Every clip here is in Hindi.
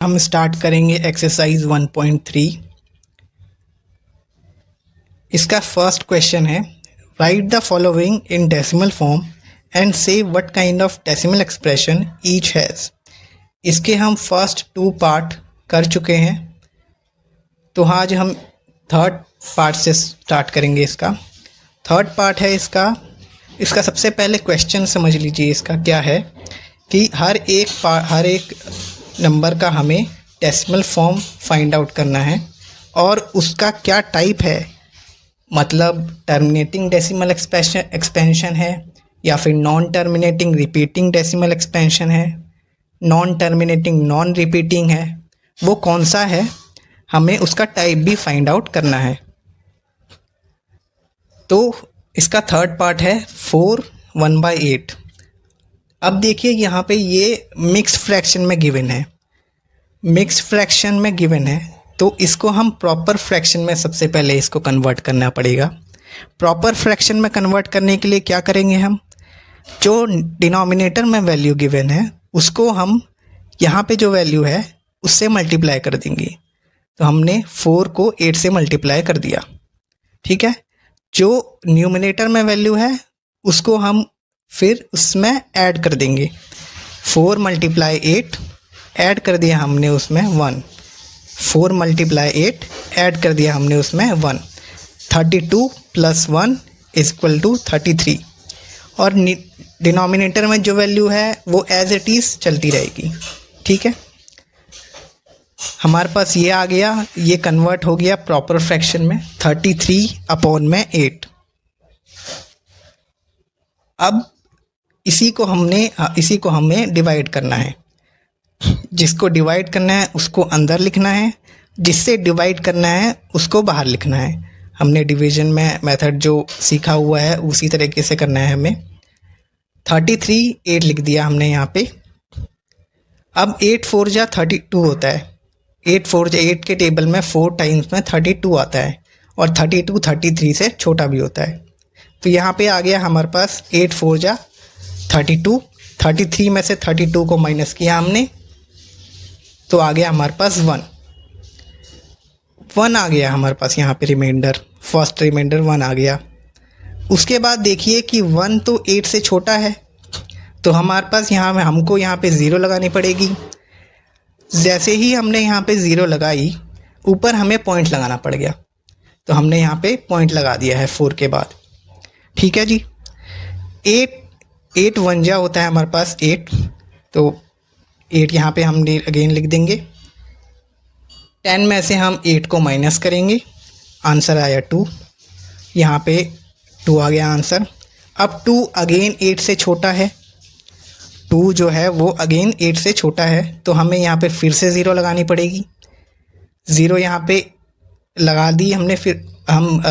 हम स्टार्ट करेंगे एक्सरसाइज 1.3। इसका फर्स्ट क्वेश्चन है, write the following in decimal form and say what kind of decimal expression each has. इसके हम फर्स्ट 2 पार्ट कर चुके हैं, तो आज हम थर्ड पार्ट से स्टार्ट करेंगे। इसका थर्ड पार्ट है इसका सबसे पहले क्वेश्चन समझ लीजिए। इसका क्या है कि हर एक नंबर का हमें डेसिमल फॉर्म फाइंड आउट करना है और उसका क्या टाइप है, मतलब टर्मिनेटिंग डेसिमल एक्सपेंशन है या फिर non terminating repeating decimal expansion है, नॉन टर्मिनेटिंग नॉन रिपीटिंग है, वो कौन सा है, हमें उसका टाइप भी फाइंड आउट करना है। तो इसका थर्ड पार्ट है 4 1/8। अब देखिए यहाँ पे ये मिक्स फ्रैक्शन में गिवन है, तो इसको हम प्रॉपर फ्रैक्शन में सबसे पहले इसको कन्वर्ट करना पड़ेगा। प्रॉपर फ्रैक्शन में कन्वर्ट करने के लिए क्या करेंगे, हम जो डिनोमिनेटर में वैल्यू गिवन है उसको हम यहाँ पे जो वैल्यू है उससे मल्टीप्लाई कर देंगे। तो हमने 4 को 8 से मल्टीप्लाई कर दिया, ठीक है। जो न्यूमिनेटर में वैल्यू है उसको हम फिर उसमें ऐड कर देंगे। 4 × 8 ऐड कर दिया हमने उसमें 1, 4 × 8 ऐड कर दिया हमने उसमें 1, 32 + 1 = 33। और डिनोमिनेटर में जो वैल्यू है वो एज इट इज़ चलती रहेगी, ठीक है। हमारे पास ये आ गया, ये कन्वर्ट हो गया प्रॉपर फ्रैक्शन में 33/8। अब इसी को हमें डिवाइड करना है। जिसको डिवाइड करना है उसको अंदर लिखना है, जिससे डिवाइड करना है उसको बाहर लिखना है। हमने डिवीजन में मेथड जो सीखा हुआ है उसी तरीके से करना है हमें। 33 8 लिख दिया हमने यहाँ पे। अब 8 4 जा 32 होता है। 8 4 जा 8 के टेबल में 4 टाइम्स में 32 आता है और 32 33 से छोटा भी होता है। तो यहाँ पे आ गया हमारे पास 8 4 जा 32, 33 में से 32 को माइनस किया हमने, तो आ गया हमारे पास 1 आ गया हमारे पास यहाँ पे रिमाइंडर, फर्स्ट रिमाइंडर 1 आ गया। उसके बाद देखिए कि 1 तो 8 से छोटा है, तो हमारे पास हमको यहाँ पे 0 लगानी पड़ेगी। जैसे ही हमने यहाँ पे 0 लगाई, ऊपर हमें पॉइंट लगाना पड़ गया, तो हमने यहाँ पे पॉइंट लगा दिया है 4 के बाद, ठीक है जी। 8 1 जा होता है हमारे पास 8, तो 8 यहाँ पे हम अगेन लिख देंगे। 10 में से हम 8 को माइनस करेंगे, आंसर आया 2। यहाँ पे 2 आ गया आंसर। अब 2 अगेन 8 से छोटा है, 2 जो है वो अगेन 8 से छोटा है, तो हमें यहाँ पे फिर से 0 लगानी पड़ेगी। 0 यहाँ पे लगा दी हमने, फिर हम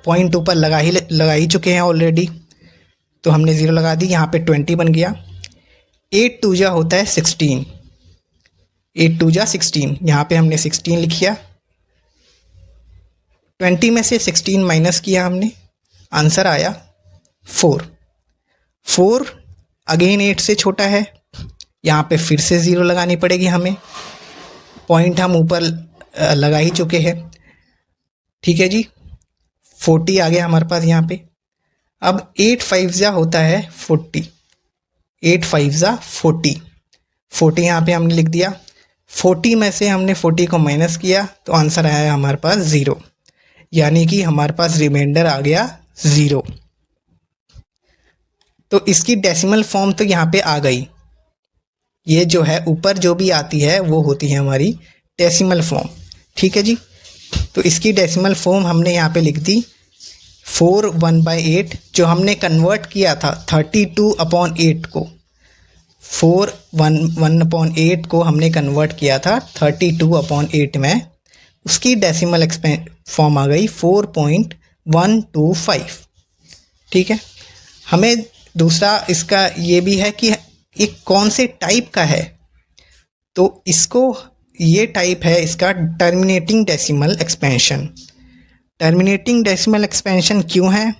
पॉइंट ऊपर लगा ही चुके हैं ऑलरेडी, तो हमने 0 लगा दी। यहाँ पे 20 बन गया। 8 2 जा होता है 16, 8 2 जा 16, यहाँ पे हमने 16 लिख दिया। 20 में से 16 माइनस किया हमने, आंसर आया 4। 4 अगेन 8 से छोटा है, यहाँ पे फिर से 0 लगानी पड़ेगी हमें, पॉइंट हम ऊपर लगा ही चुके हैं, ठीक है जी। 40 आ गया हमारे पास यहाँ पे। अब 8 5 जा होता है 40, 8 5 जा 40, 40 यहाँ पे हमने लिख दिया। 40 में से हमने 40 को माइनस किया, तो आंसर आया हमारे पास 0, यानी कि हमारे पास रिमाइंडर आ गया 0। तो इसकी डेसिमल फॉर्म तो यहाँ पे आ गई। ये जो है ऊपर जो भी आती है वो होती है हमारी डेसिमल फॉर्म, ठीक है जी। तो इसकी डेसिमल फॉर्म हमने यहाँ पे लिख दी 4 1/8, जो हमने कन्वर्ट किया था 32/8 को। 4 1/8 को हमने कन्वर्ट किया था 32/8 में, उसकी डेसिमल फॉर्म आ गई 4.125, ठीक है। हमें दूसरा इसका ये भी है कि ये कौन से टाइप का है, तो इसको ये टाइप है इसका terminating decimal expansion. Terminating decimal expansion क्यों है,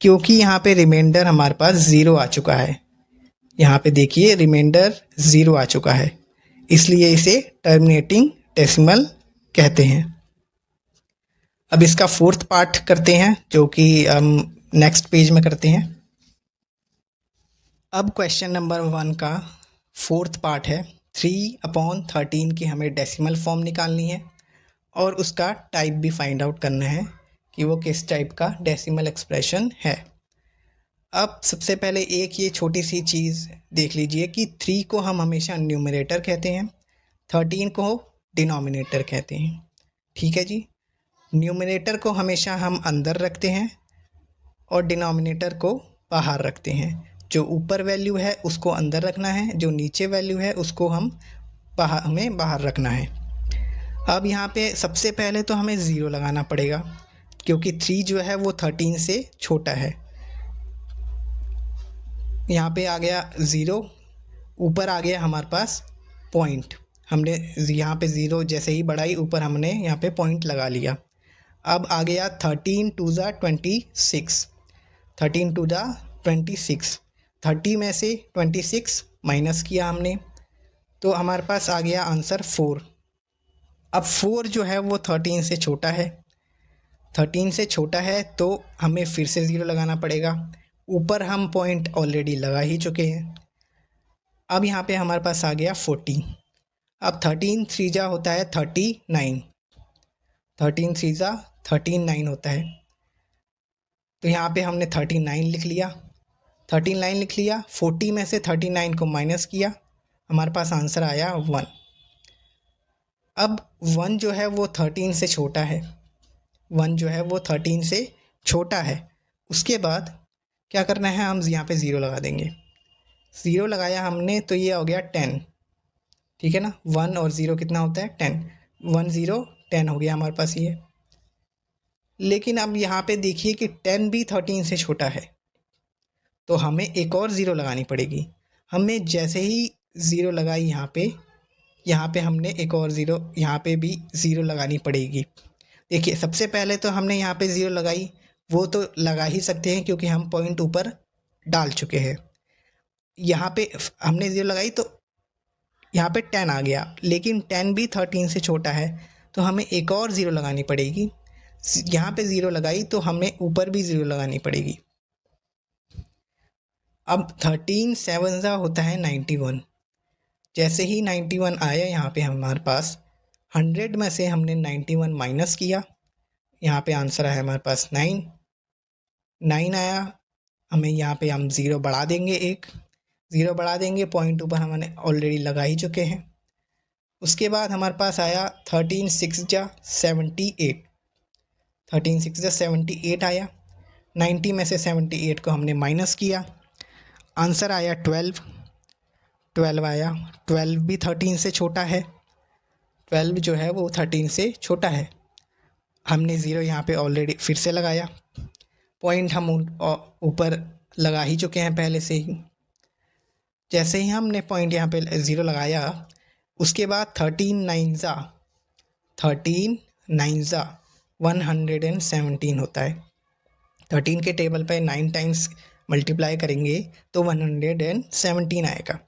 क्योंकि यहाँ पे रिमाइंडर हमारे पास 0 आ चुका है। यहाँ पे देखिए रिमाइंडर 0 आ चुका है, इसलिए इसे टर्मिनेटिंग डेसिमल कहते हैं। अब इसका फोर्थ पार्ट करते हैं, जो कि हम नेक्स्ट पेज में करते हैं। अब क्वेश्चन नंबर 1 का फोर्थ पार्ट है। 3/13 की हमें डेसिमल फॉर्म निकालनी है और उसका टाइप भी फाइंड आउट करना है कि वो किस टाइप का डेसिमल एक्सप्रेशन है। अब सबसे पहले एक ये छोटी सी चीज़ देख लीजिए कि 3 को हम हमेशा न्यूमरेटर कहते हैं, 13 को डिनोमिनेटर कहते हैं। ठीक है जी। न्यूमरेटर को हमेशा हम अंदर रखते हैं और डिनोमिनेटर को बाहर रखते हैं। जो ऊपर वैल्यू है उसको अंदर रखना है, जो नीचे वैल्यू है उसको हमें बाहर रखना है। अब यहाँ पे सबसे पहले तो हमें ज़ीरो लगाना पड़ेगा, क्योंकि 3 जो है वो 13 से छोटा है। यहाँ पे आ गया ज़ीरो, ऊपर आ गया हमारे पास पॉइंट। हमने यहाँ पे ज़ीरो जैसे ही बढ़ाई, ऊपर हमने यहाँ पे पॉइंट लगा लिया। अब आ गया 13 2 ज़ा 26, 13 2 ज़ा 26, 30 में से 26 माइनस किया हमने, तो हमारे पास आ गया आंसर 4। अब 4 जो है वो 13 से छोटा है, 13 से छोटा है तो हमें फिर से ज़ीरो लगाना पड़ेगा। ऊपर हम पॉइंट ऑलरेडी लगा ही चुके हैं। अब यहाँ पे हमारे पास आ गया 40। अब 13 3 जा होता है 39, 13 3 जा 39 होता है, तो यहाँ पे हमने 39 लिख लिया। 39 लिख लिया, 40 में से 39 को माइनस किया, हमारे पास आंसर आया 1। अब 1 जो है वो 13 से छोटा है, 1 जो है वो 13 से छोटा है। उसके बाद क्या करना है, हम यहाँ पे ज़ीरो लगा देंगे। ज़ीरो लगाया हमने तो ये हो गया 10। ठीक है ना, 1 और ज़ीरो कितना होता है 10, 1 0 10 हो गया हमारे पास ये। लेकिन अब यहाँ पे देखिए कि 10 भी 13 से छोटा है, तो हमें एक और ज़ीरो लगानी पड़ेगी। हमने जैसे ही ज़ीरो लगाई यहाँ पे हमने एक और ज़ीरो, यहाँ पे भी ज़ीरो लगानी पड़ेगी। देखिए सबसे पहले तो हमने यहाँ पे ज़ीरो लगाई, वो तो लगा ही सकते हैं क्योंकि हम पॉइंट ऊपर डाल चुके हैं। यहाँ पे हमने ज़ीरो लगाई तो यहाँ पे 10 आ गया, लेकिन 10 भी 13 से छोटा है, तो हमें एक और ज़ीरो लगानी पड़ेगी। यहाँ पे ज़ीरो लगाई तो हमें ऊपर भी ज़ीरो लगानी पड़ेगी। अब 13 7 ज़ा होता है 91। जैसे ही 91 आया यहाँ पे हमारे पास, 100 में से हमने 91 माइनस किया, यहाँ पे आंसर आया हमारे पास 9 आया। हमें यहाँ पे हम ज़ीरो बढ़ा देंगे, एक ज़ीरो बढ़ा देंगे, पॉइंट ऊपर हमने ऑलरेडी लगा ही चुके हैं। उसके बाद हमारे पास आया 13 6 जा 78, 13 6 जा 78 आया। 90 में से 78 को हमने माइनस किया, आंसर आया 12 आया। 12 भी 13 से छोटा है, 12 जो है वो 13 से छोटा है। हमने ज़ीरो यहाँ पे ऑलरेडी फिर से लगाया, पॉइंट हम ऊपर लगा ही चुके हैं पहले से ही। जैसे ही हमने पॉइंट यहाँ पे ज़ीरो लगाया, उसके बाद 13 9 ज़ा 117 होता है। 13 के टेबल पे 9 टाइम्स मल्टीप्लाई करेंगे तो 117 आएगा।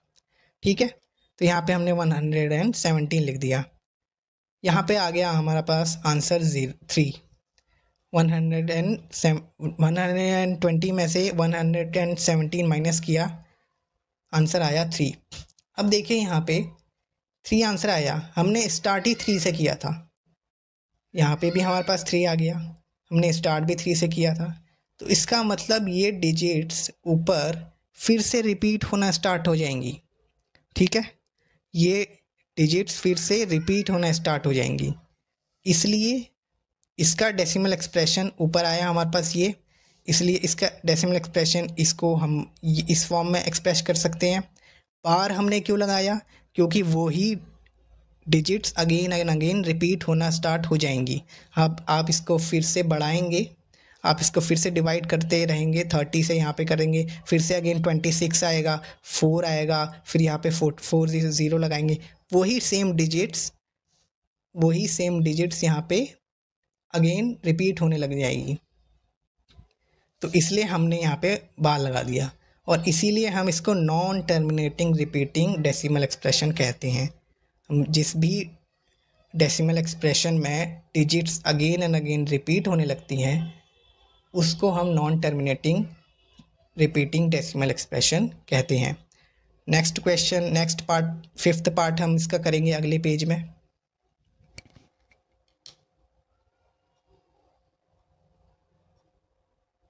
ठीक है, तो यहाँ पे हमने 117 लिख दिया। यहाँ पे आ गया हमारा पास आंसर 3। 120 में से 117 माइनस किया, आंसर आया 3। अब देखिए यहाँ पे 3 आंसर आया, हमने स्टार्ट ही 3 से किया था। यहाँ पे भी हमारे पास 3 आ गया, हमने स्टार्ट भी 3 से किया था। तो इसका मतलब ये डिजिट्स ऊपर फिर से रिपीट होना स्टार्ट हो जाएंगी। ठीक है, ये डिजिट्स फिर से रिपीट होना स्टार्ट हो जाएंगी, इसलिए इसका डेसिमल एक्सप्रेशन ऊपर आया हमारे पास ये। इसलिए इसका डेसिमल एक्सप्रेशन इसको हम इस फॉर्म में एक्सप्रेस कर सकते हैं। बार हमने क्यों लगाया, क्योंकि वो ही digits again and again repeat होना स्टार्ट हो जाएंगी। अब आप इसको फिर से बढ़ाएंगे, आप इसको फिर से डिवाइड करते रहेंगे, 30 से यहाँ पे करेंगे, फिर से अगेन 26 आएगा, 4 आएगा, फिर यहाँ पे 4 ज़ीरो लगाएंगे, वही सेम डिजिट्स यहाँ पे अगेन रिपीट होने लग जाएगी। तो इसलिए हमने यहाँ पे बार लगा दिया, और इसीलिए हम इसको non terminating repeating decimal expression कहते हैं। हम जिस भी डेसिमल एक्सप्रेशन में digits again and again repeat होने लगती हैं उसको हम non terminating repeating decimal expression कहते हैं। Next question, next part, 5th part हम इसका करेंगे अगले पेज में।